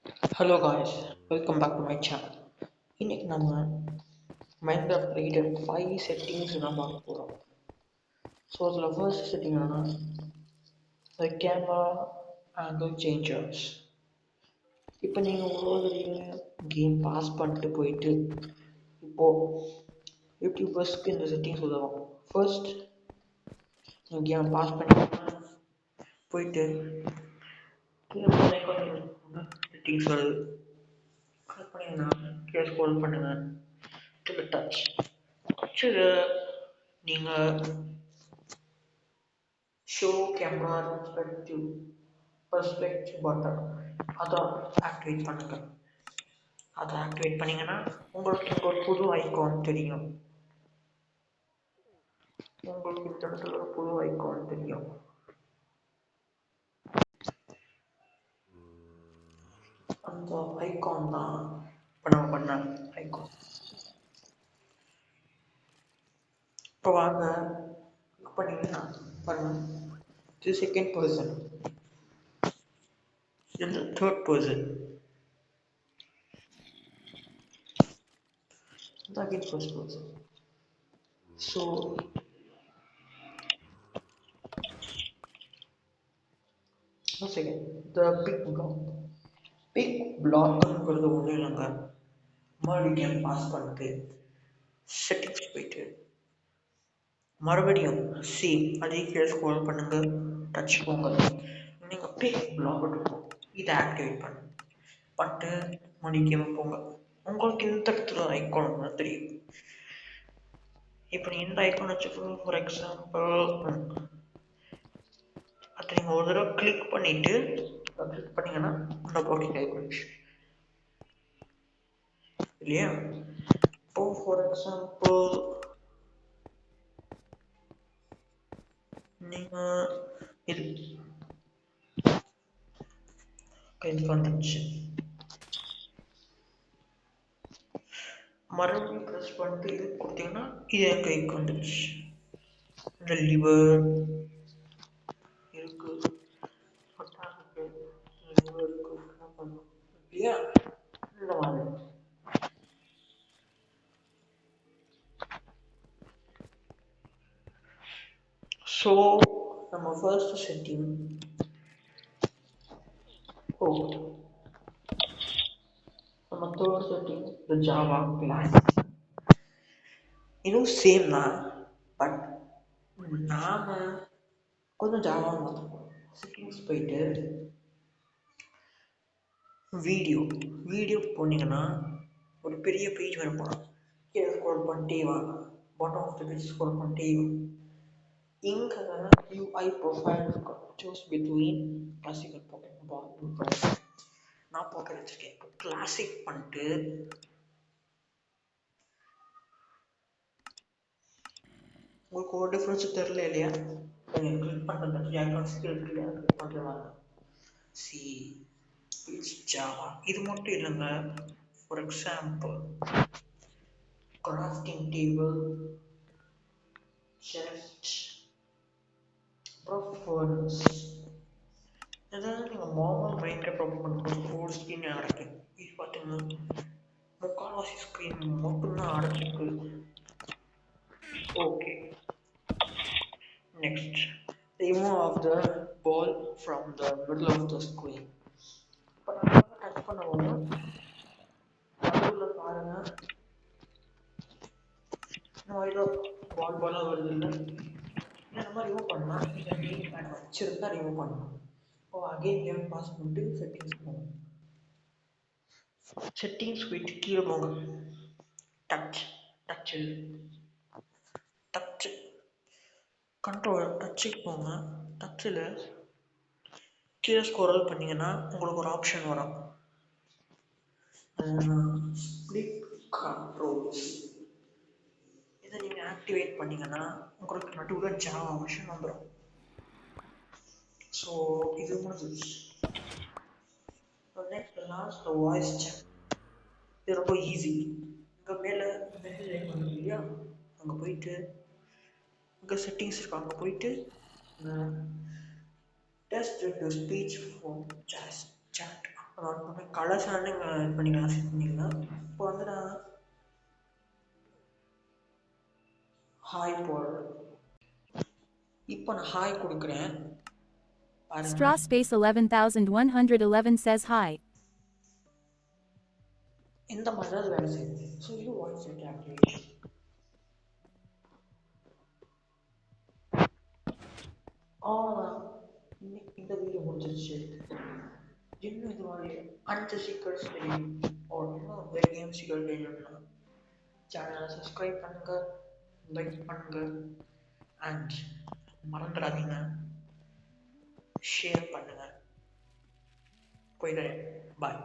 Hello guys, welcome back to my channel. இன்னைக்கு நம்ம Minecraft reader 5 settings நம்ம பார்க்க போகிறோம். ஸோ அதில் ஃபர்ஸ்ட் செட்டிங் என்னன்னா the camera angle changers. இப்போ நீங்கள் ஒரு கேம் பாஸ் பண்ணிட்டு போயிட்டு இப்போது யூடியூபர்ஸ்க்கு இந்த செட்டிங்ஸ் உதவும். ஃபர்ஸ்ட் நீங்கள் கேம் பாஸ் பண்ணி போயிட்டு செட்டிங்ஸ் வருது, கிளிக் பண்ணிங்கன்னா கீழே ஸ்க்ரோல் பண்ணுங்கள் டு டச். டச்சில் நீங்கள் ஷோ கேமரா பெர்ஸ்பெக்டிவ் பட்டன் அதை ஆக்டிவேட் பண்ணுங்க. அதை ஆக்டிவேட் பண்ணிங்கன்னா உங்களுக்கு இங்கே ஒரு புது ஐகான் தெரியும். உங்களுக்கு இந்த இடத்துல ஒரு புது ஐகான் தெரியும். அந்த ஐகான் தான் இப்போ நம்ம பண்ண ஐகான். இப்போ வாங்க கிளிக் பண்ணிங்கன்னா பாருங்க, இது செகண்ட் பர்சன், இது third person, again first person. So once again the big blockங்கிறது ஒன்றும் இல்லைங்க. மறுபடியும் கேம் பாஸ் பண்ணிட்டு செட்டிங்ஸ் போயிட்டு மறுபடியும் சேம் அதே கீழே ஸ்க்ரோல் பண்ணுங்க, டச் போங்க. நீங்கள் பிக் பிளாக் இருக்கும், இதை ஆக்டிவேட் பண்ணிட்டு மறுபடியும் கேம் போங்க. உங்களுக்கு எந்த இடத்துல ஐக்கான் தெரியும். இப்போ இந்த ஐக்கான் வச்சுக்கோங்க. ஃபார் எக்ஸாம்பிள் அதை நீங்கள் ஒரு தடவை கிளிக் பண்ணிங்கன்னா இந்த ஒர்க்கிங் ஐக்கான் இல்லையா. இப்போ ஃபார் எக்ஸாம்பிள் நீங்கள் இது கைக்கு வந்துடுச்சு, மறுபடியும் ப்ரெஸ் பண்ணிட்டு இது கொடுத்தீங்கன்னா இது என் கைக்கு வந்துடுச்சு. இந்த லிவர் இருக்கு, லிவர் இருக்கு இல்லையா, இந்த மாதிரி. ஸோ நம்ம ஃபர்ஸ்ட் செட்டிங் நம்ம தேர்ட் செட்டிங் இந்த ஜாவா கிளாஸ் இன்னும் சேம் தான், பட் நாம் கொஞ்சம் ஜாவா மாற்றணும். செட்டிங்ஸ் போயிட்டு வீடியோ போனீங்கன்னா ஒரு பெரிய பேஜ் வரப்போ கீழே ஸ்க்ரோல் பண்ணிட்டே வாங்க, bottom of the page scroll பண்ணிட்டே வாங்க. இங்கே யூஐ ப்ரொஃபைல் இருக்கும், சூஸ் பிட்வீன் கிளாசிக்கல் பாக்கெட் பால். நான் பாக்கெட் வச்சுருக்கேன். இப்போ கிளாசிக் பண்ணிட்டு உங்களுக்கு ஒரு டிஃப்ரென்ஸு தெரில இல்லையா, நீங்கள் கிளிக் பண்ணுறது ஐகான்ஸ் இருக்கு இல்லையா, கிளிக் பண்ணுறாங்க. See it's Java. இது மட்டும் இல்லைங்க. For example crafting table, chest, ப்ரொஃபர்ஸ், ஏதாவது நீங்கள் நார்மல் மைன்கிராஃப்ட் ஓப்பன் பண்ணும்போது ஃபுல் ஸ்க்ரீன் அடைக்கும். இது பார்த்தீங்கன்னா முக்கால்வாசி ஸ்க்ரீன் மட்டும்தான் அடைச்சிருக்கு. Okay, next remove the ball from the middle of the screen. இப்போ நம்ம டச் பண்ணுவோம், நடுவில் பாருங்க நம்ம ஏதோ பாலாக வருது இல்லை, இந்த மாதிரி ரிமூவ் பண்ணால் இந்த டேட் பேட் வச்சுருந்தா ரிமூவ் பண்ணணும். இப்போ அகெயின் கேம் பாஸ் பண்ணிட்டு செட்டிங்ஸ் போகணும். செட்டிங்ஸ் போயிட்டு கீழே போங்க, டச்சு கண்ட்ரோல் டச்சுக்கு போங்க. டச்சில் கீழே ஸ்க்ரோல் பண்ணிங்கன்னா உங்களுக்கு ஒரு ஆப்ஷன் வரும், ஸ்ப்ளிட் கண்ட்ரோல்ஸ். இதை நீங்கள் ஆக்டிவேட் பண்ணிங்கன்னா உங்களுக்கு நடுவில் ஜாவா ஆப்ஷன் வந்துடும். ஸோ இது முடிஞ்சிச்சு. Next last voice chat. இது ரொம்ப ஈஸி. இங்கே மேலே மெசேஜ் ஐக்கான் இல்லையா, அங்கே போயிட்டு இங்கே செட்டிங்ஸ் இருக்கு, அங்கே போயிட்டு text to speech for chat note பண்ணேன். கலர்ஸ் நீங்கள் இது பண்ணிக்கலாம், செட் பண்ணிக்கலாம். இப்போ வந்து நான் ஹாய் போடுறேன். இப்போ நான் ஹாய் கொடுக்குறேன். Straw space 11,111 says hi. இந்த மாதிரி தான் வேலை செய்யுது. ஸோ இது வாய்ஸ் செட் ஆக்டிவேஷன். இன்னைக்கு இந்த வீடியோ முடிஞ்சிருச்சு. இன்னும் இது மாதிரி 5 சீக்கிரட்ஸ் தெரியும், இன்னும் வேறு கேம் சீக்கிரம் தெரியும்னா சேனலை சப்ஸ்கிரைப் பண்ணுங்க, லைக் பண்ணுங்க, அண்ட் மறந்துடாதீங்க ஷேர் பண்ணுங்க. போயிடுறேன். பாய்.